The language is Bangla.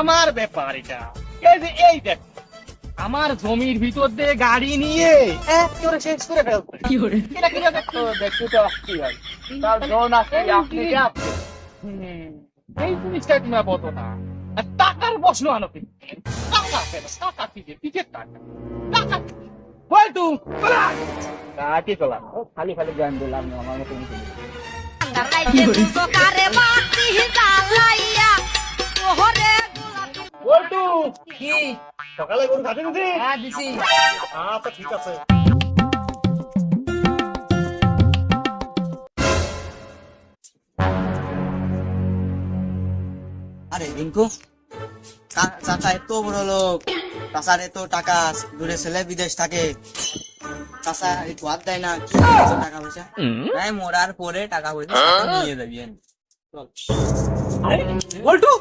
আমার ব্যাপার এটা। এই যে এই দেখ, আমার জমির ভিতর দিয়ে গাড়ি নিয়ে একেবারে শেষ করে ফেলছে। এটা কি দেখতো, দেখতে তো আসছি ভাই, তার জন আছে, আপনি কে আপনি? এই জিনিসটা তোমরা বলো না। আর টাকার প্রশ্ন আনো কি? টাকা কেন? টাকা কি যে পিঠের টাকা? টাকা বলটু কাটি চলা খালি খালি গান দিলাম আমার মতো বলটু কি? সকালে গরু খাতে দিছি। হ্যাঁ দিছি। আচ্ছা ঠিক আছে। আরে রিঙ্কু, চাচা এত বড় লোক, চাচার এত টাকা, দূরে ছেলে বিদেশ থাকে, চাচা একটু হাত দেয় না? কি হয়েছে টাকা পয়সা? হ্যাঁ মরার পরে টাকা পয়সা সাথে নিয়ে যাবি। বলটু